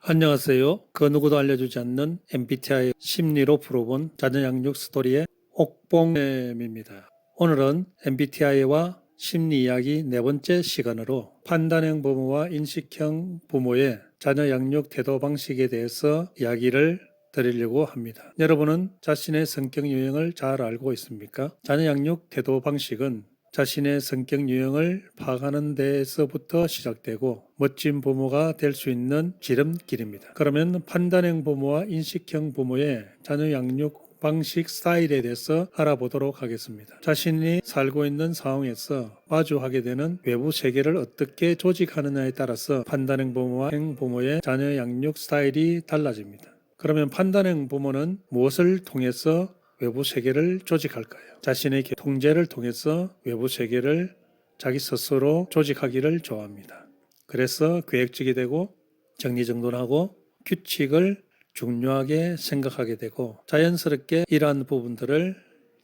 안녕하세요. 그 누구도 알려주지 않는 MBTI 심리로 풀어본 자녀 양육 스토리의 옥봉님입니다. 오늘은 MBTI와 심리 이야기 네 번째 시간으로 판단형 부모와 인식형 부모의 자녀 양육 태도 방식에 대해서 이야기를 드리려고 합니다. 여러분은 자신의 성격 유형을 잘 알고 있습니까? 자녀 양육 태도 방식은 자신의 성격 유형을 파악하는 데에서부터 시작되고 멋진 부모가 될 수 있는 지름길입니다. 그러면 판단형 부모와 인식형 부모의 자녀 양육 방식 스타일에 대해서 알아보도록 하겠습니다. 자신이 살고 있는 상황에서 마주하게 되는 외부 세계를 어떻게 조직하느냐에 따라서 판단형 부모와 형 부모의 자녀 양육 스타일이 달라집니다. 그러면 판단형 부모는 무엇을 통해서 외부 세계를 조직할까요? 자신의 통제를 통해서 외부 세계를 자기 스스로 조직하기를 좋아합니다. 그래서 계획적이 되고 정리정돈하고 규칙을 중요하게 생각하게 되고 자연스럽게 이러한 부분들을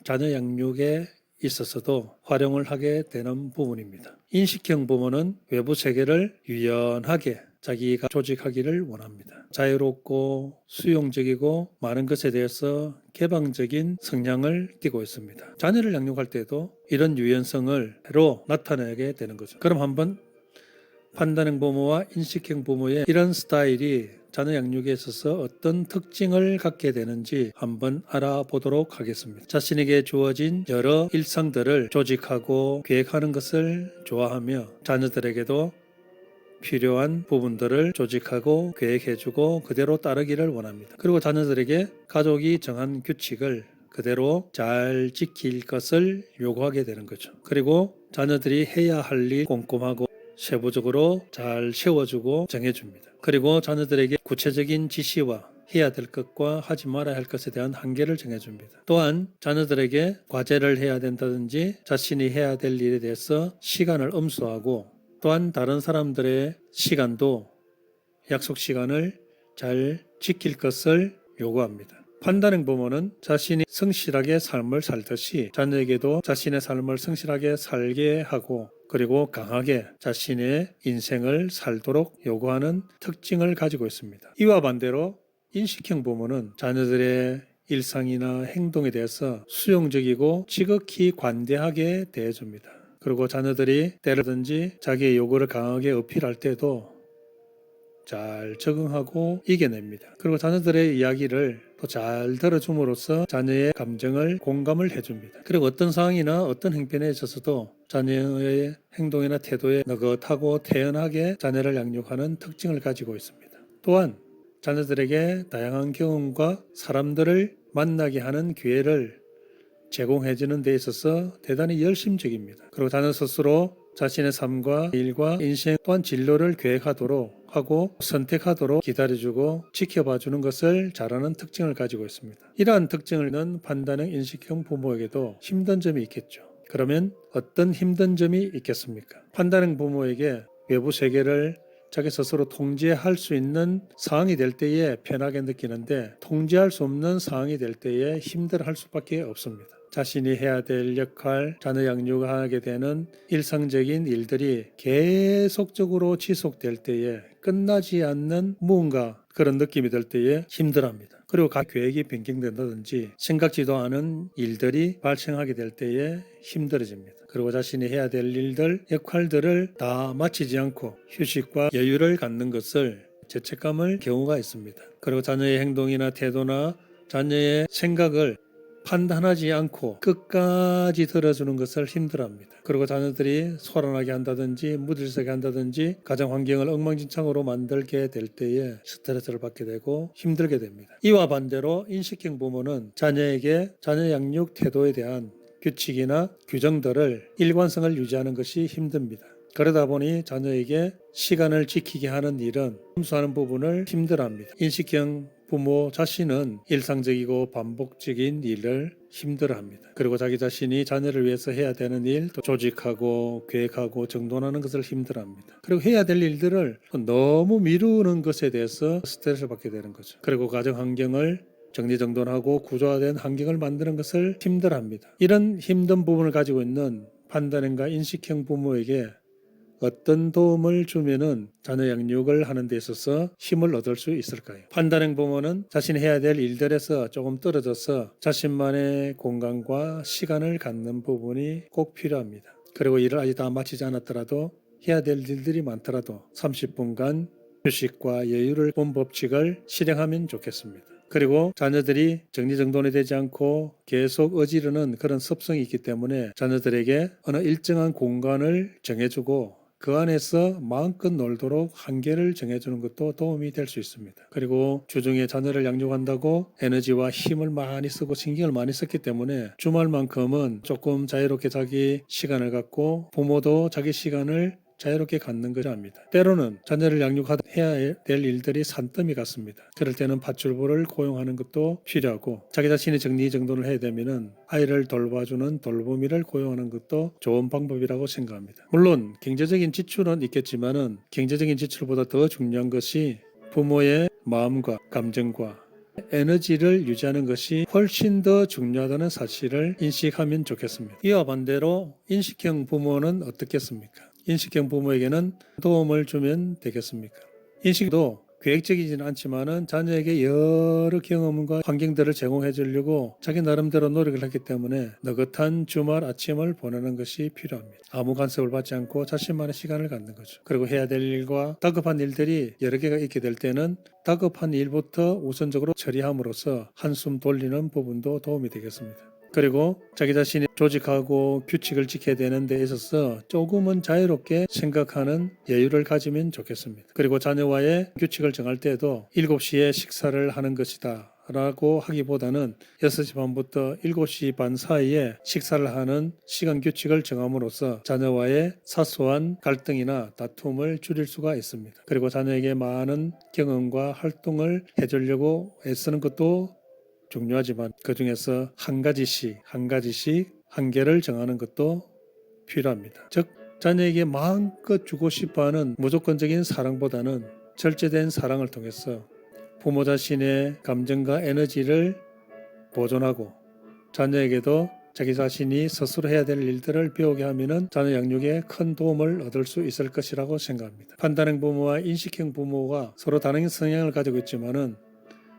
자녀 양육에 있어서도 활용을 하게 되는 부분입니다. 인식형 부모는 외부 세계를 유연하게 자기가 조직하기를 원합니다. 자유롭고 수용적이고 많은 것에 대해서 개방적인 성향을 띠고 있습니다. 자녀를 양육할 때도 이런 유연성으로 나타내게 되는 거죠. 그럼 한번 판단형 부모와 인식형 부모의 이런 스타일이 자녀 양육에 있어서 어떤 특징을 갖게 되는지 한번 알아보도록 하겠습니다. 자신에게 주어진 여러 일상들을 조직하고 계획하는 것을 좋아하며 자녀들에게도 필요한 부분들을 조직하고 계획해주고 그대로 따르기를 원합니다. 그리고 자녀들에게 가족이 정한 규칙을 그대로 잘 지킬 것을 요구하게 되는 거죠. 그리고 자녀들이 해야 할 일 꼼꼼하고 세부적으로 잘 세워주고 정해줍니다. 그리고 자녀들에게 구체적인 지시와 해야 될 것과 하지 말아야 할 것에 대한 한계를 정해줍니다. 또한 자녀들에게 과제를 해야 된다든지 자신이 해야 될 일에 대해서 시간을 엄수하고 또한 다른 사람들의 시간도 약속 시간을 잘 지킬 것을 요구합니다. 판단형 부모는 자신이 성실하게 삶을 살듯이 자녀에게도 자신의 삶을 성실하게 살게 하고 그리고 강하게 자신의 인생을 살도록 요구하는 특징을 가지고 있습니다. 이와 반대로 인식형 부모는 자녀들의 일상이나 행동에 대해서 수용적이고 지극히 관대하게 대해줍니다. 그리고 자녀들이 때라든지 자기의 요구를 강하게 어필할 때도 잘 적응하고 이겨냅니다. 그리고 자녀들의 이야기를 또 잘 들어줌으로써 자녀의 감정을 공감을 해줍니다. 그리고 어떤 상황이나 어떤 행편에 있어서도 자녀의 행동이나 태도에 느긋하고 태연하게 자녀를 양육하는 특징을 가지고 있습니다. 또한 자녀들에게 다양한 경험과 사람들을 만나게 하는 기회를 제공해주는 데 있어서 대단히 열심적입니다. 그리고 자녀 스스로 자신의 삶과 일과 인생 또한 진로를 계획하도록 하고 선택하도록 기다려주고 지켜봐주는 것을 잘하는 특징을 가지고 있습니다. 이러한 특징을 있는 판단형 인식형 부모에게도 힘든 점이 있겠죠. 그러면 어떤 힘든 점이 있겠습니까? 판단형 부모에게 외부 세계를 자기 스스로 통제할 수 있는 상황이 될 때에 편하게 느끼는데 통제할 수 없는 상황이 될 때에 힘들어할 수밖에 없습니다. 자신이 해야 될 역할, 자녀 양육하게 되는 일상적인 일들이 계속적으로 지속될 때에 끝나지 않는 무언가 그런 느낌이 들 때에 힘들어합니다. 그리고 계획이 변경된다든지 생각지도 않은 일들이 발생하게 될 때에 힘들어집니다. 그리고 자신이 해야 될 일들, 역할들을 다 마치지 않고 휴식과 여유를 갖는 것을 죄책감을 경우가 있습니다. 그리고 자녀의 행동이나 태도나 자녀의 생각을 판단하지 않고 끝까지 들어주는 것을 힘들어합니다. 그리고 자녀들이 소란하게 한다든지 무질서하게 한다든지 가정 환경을 엉망진창으로 만들게 될 때에 스트레스를 받게 되고 힘들게 됩니다. 이와 반대로 인식형 부모는 자녀에게 자녀 양육 태도에 대한 규칙이나 규정들을 일관성을 유지하는 것이 힘듭니다. 그러다 보니 자녀에게 시간을 지키게 하는 일은 함수하는 부분을 힘들어합니다. 인식형 부모 자신은 일상적이고 반복적인 일을 힘들어합니다. 그리고 자기 자신이 자녀를 위해서 해야 되는 일, 또 조직하고 계획하고 정돈하는 것을 힘들어합니다. 그리고 해야 될 일들을 너무 미루는 것에 대해서 스트레스를 받게 되는 거죠. 그리고 가정 환경을 정리정돈하고 구조화된 환경을 만드는 것을 힘들어합니다. 이런 힘든 부분을 가지고 있는 판단형과 인식형 부모에게 어떤 도움을 주면은 자녀 양육을 하는 데 있어서 힘을 얻을 수 있을까요? 판단형 부모는 자신이 해야 될 일들에서 조금 떨어져서 자신만의 공간과 시간을 갖는 부분이 꼭 필요합니다. 그리고 일을 아직 다 마치지 않았더라도 해야 될 일들이 많더라도 30분간 휴식과 여유를 본 법칙을 실행하면 좋겠습니다. 그리고 자녀들이 정리정돈이 되지 않고 계속 어지르는 그런 습성이 있기 때문에 자녀들에게 어느 일정한 공간을 정해주고 그 안에서 마음껏 놀도록 한계를 정해주는 것도 도움이 될 수 있습니다. 그리고 주중에 자녀를 양육한다고 에너지와 힘을 많이 쓰고 신경을 많이 썼기 때문에 주말만큼은 조금 자유롭게 자기 시간을 갖고 부모도 자기 시간을 자유롭게 갖는 것이 합니다. 때로는 자녀를 양육하다 해야 될 일들이 산더미 같습니다. 그럴 때는 밧줄부를 고용하는 것도 필요하고 자기 자신이 정리정돈을 해야 되면은 아이를 돌봐주는 돌보미를 고용하는 것도 좋은 방법이라고 생각합니다. 물론 경제적인 지출은 있겠지만은 경제적인 지출보다 더 중요한 것이 부모의 마음과 감정과 에너지를 유지하는 것이 훨씬 더 중요하다는 사실을 인식하면 좋겠습니다. 이와 반대로 인식형 부모는 어떻겠습니까? 인식형 부모에게는 도움을 주면 되겠습니까? 인식도 계획적이지는 않지만은 자녀에게 여러 경험과 환경들을 제공해 주려고 자기 나름대로 노력을 했기 때문에 느긋한 주말 아침을 보내는 것이 필요합니다. 아무 간섭을 받지 않고 자신만의 시간을 갖는 거죠. 그리고 해야 될 일과 다급한 일들이 여러 개가 있게 될 때는 다급한 일부터 우선적으로 처리함으로써 한숨 돌리는 부분도 도움이 되겠습니다. 그리고 자기 자신이 조직하고 규칙을 지켜야 되는 데 있어서 조금은 자유롭게 생각하는 여유를 가지면 좋겠습니다. 그리고 자녀와의 규칙을 정할 때도 7시에 식사를 하는 것이다 라고 하기보다는 6시 반부터 7시 반 사이에 식사를 하는 시간 규칙을 정함으로써 자녀와의 사소한 갈등이나 다툼을 줄일 수가 있습니다. 그리고 자녀에게 많은 경험과 활동을 해주려고 애쓰는 것도 중요하지만 그 중에서 한 가지씩 한계를 정하는 것도 필요합니다. 즉 자녀에게 마음껏 주고 싶어하는 무조건적인 사랑보다는 절제된 사랑을 통해서 부모 자신의 감정과 에너지를 보존하고 자녀에게도 자기 자신이 스스로 해야 될 일들을 배우게 하면 자녀 양육에 큰 도움을 얻을 수 있을 것이라고 생각합니다. 판단형 부모와 인식형 부모가 서로 다른 성향을 가지고 있지만은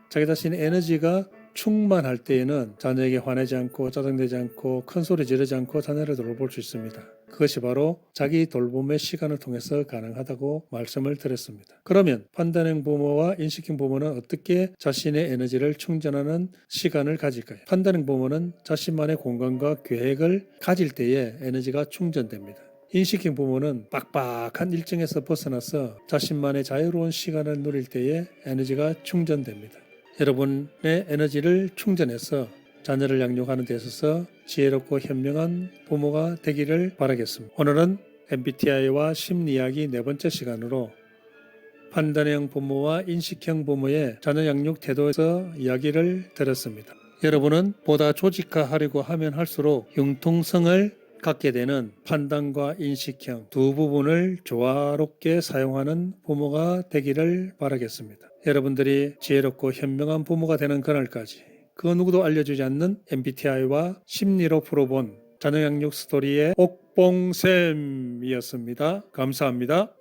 자기 자신의 에너지가 충만할 때에는 자녀에게 화내지 않고 짜증내지 않고 큰 소리 지르지 않고 자녀를 돌볼 수 있습니다. 그것이 바로 자기 돌봄의 시간을 통해서 가능하다고 말씀을 드렸습니다. 그러면 판단형 부모와 인식형 부모는 어떻게 자신의 에너지를 충전하는 시간을 가질까요? 판단형 부모는 자신만의 공간과 계획을 가질 때에 에너지가 충전됩니다. 인식형 부모는 빡빡한 일정에서 벗어나서 자신만의 자유로운 시간을 누릴 때에 에너지가 충전됩니다. 여러분의 에너지를 충전해서 자녀를 양육하는 데 있어서 지혜롭고 현명한 부모가 되기를 바라겠습니다. 오늘은 MBTI와 심리이야기 4번째 시간으로 판단형 부모와 인식형 부모의 자녀 양육 태도에서 이야기를 드렸습니다. 여러분은 보다 조직화하려고 하면 할수록 융통성을 갖게 되는 판단과 인식형 두 부분을 조화롭게 사용하는 부모가 되기를 바라겠습니다. 여러분들이 지혜롭고 현명한 부모가 되는 그날까지 그 누구도 알려주지 않는 MBTI와 심리로 풀어본 자녀 양육 스토리의 옥봉쌤이었습니다. 감사합니다.